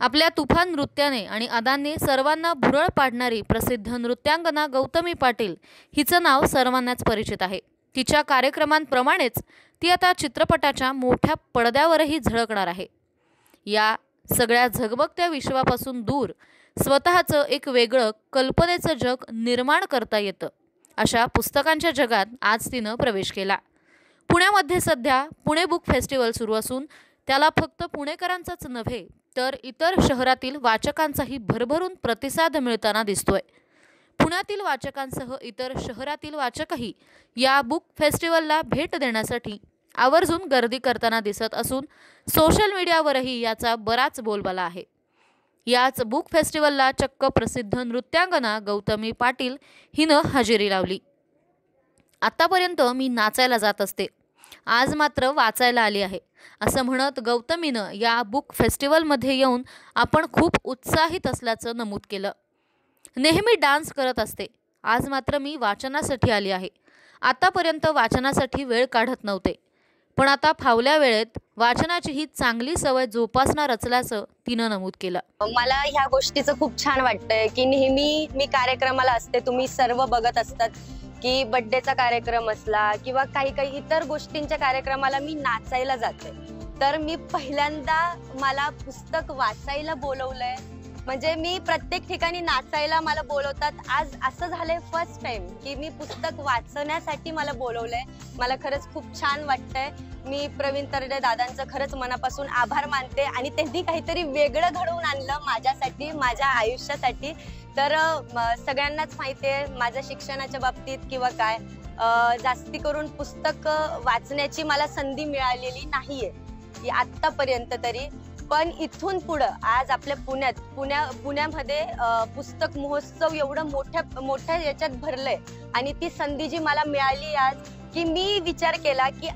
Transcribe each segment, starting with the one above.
आपल्या तुफान नृत्याने आणि अदांनी सर्वांना भुरळ पाडणारी प्रसिद्ध नृत्यांगना गौतमी पाटील हिचं नाव सर्वांनाच परिचित आहे। तिच्या कार्यक्रमांप्रमाणेच ती आता चित्रपटाच्या मोठ्या पडद्यावरही झळकणार आहे। या सगळ्या झगमगत्या विश्वापासून दूर स्वतःचं एक वेगळं कल्पनेचं जग निर्माण करता येतं, अशा पुस्तकांच्या जगात आज तिनं प्रवेश केला। पुण्यामध्ये सध्या पुणे बुक फेस्टिवल सुरू असून त्याला फक्त पुणेकरांचाच नव्हे तर इतर शहरातील वाचकांचाही भरभरून प्रतिसाद मिळताना दिसतोय। पुण्यातील वाचकांसह इतर शहरातील वाचकही या बुक फेस्टिवलला भेट देण्यासाठी आवर्जून गर्दी करताना दिसत असून सोशल मीडियावरही याचा बराच बोलबाला आहे। याच बुक फेस्टिवलला चक्क प्रसिद्ध नृत्यांगना गौतमी पाटील हिनं हजेरी लावली। आतापर्यंत मी नाचायला जात असते, आज मात्र वाचायला आली आहे, असं म्हणत गौतमीनं या बुक फेस्टिवलमध्ये येऊन आपण खूप उत्साहित असल्याचं नमूद केलं। नेहमी डान्स करत असते, आज मात्र मी वाचनासाठी आली आहे। आतापर्यंत वाचनासाठी वेळ काढत नव्हते, पण आता फावल्या वेळेत वाचनाची ही चांगली सवय जोपासणार असल्याचं तिनं नमूद केलं। मला ह्या गोष्टीचं खूप छान वाटतंय की नेहमी मी कार्यक्रमाला असते, तुम्ही सर्व बघत असतात की बर्थडेचा कार्यक्रम असला किंवा काही इतर गोष्टींच्या कार्यक्रमाला मी नाचायला जाते, तर मी पहिल्यांदा मला पुस्तक वाचायला बोलवलंय। म्हणजे मी प्रत्येक ठिकाणी नाचायला मला बोलवतात, आज असं झालंय फर्स्ट टाइम की मी पुस्तक वाचण्यासाठी मला बोलवलंय। मला खरंच खूप छान वाटतंय। मी प्रवीण तरडे दादांचं खरंच मनापासून आभार मानते आणि त्यांनी काहीतरी वेगळं घडवून आणलं माझ्यासाठी, माझ्या आयुष्यासाठी। तर सगळ्यांनाच माहिती आहे माझ्या शिक्षणाच्या बाबतीत किंवा काय जास्ती करून पुस्तक वाचण्याची मला संधी मिळालेली नाहीये आतापर्यंत तरी, पण इथून पुढं आज आपल्या पुण्यामध्ये पुस्तक महोत्सव एवढं मोठ्या याच्यात भरलंय आणि ती संधी जी मला मिळाली आज की मी विचार केला की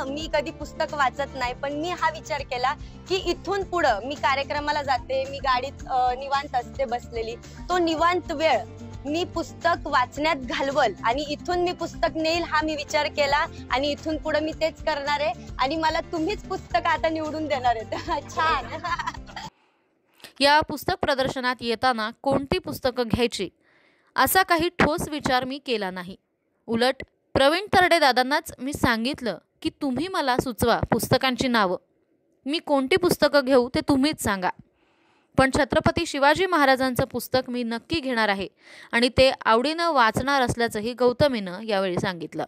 मी कधी पुस्तक वाचत नाही, पण मी हा विचार केला की इथून पुढं मी कार्यक्रमाला जाते, मी गाडीत निवांत असते बसलेली, तो निवांत वेळ मी पुस्तक वाचण्यात घालवल आणि इथून मी पुस्तक नेईल हा मी विचार केला आणि इथून पुढे मी तेच करणार आहे आणि मला तुम्हीच पुस्तक आता निवडून देणार आहेत। छान। या पुस्तक प्रदर्शनात येताना कोणती पुस्तकं घ्यायची असा काही ठोस विचार मी केला नाही। उलट प्रवीण तरडे दादांनाच मी सांगितलं की तुम्ही मला सुचवा पुस्तकांची नावं, मी कोणती पुस्तकं घेऊ ते तुम्हीच सांगा। पण छत्रपती शिवाजी महाराजांचं पुस्तक मी नक्की घेणार आहे आणि ते आवडीनं वाचणार असल्याचंही गौतमीनं यावेळी सांगितलं।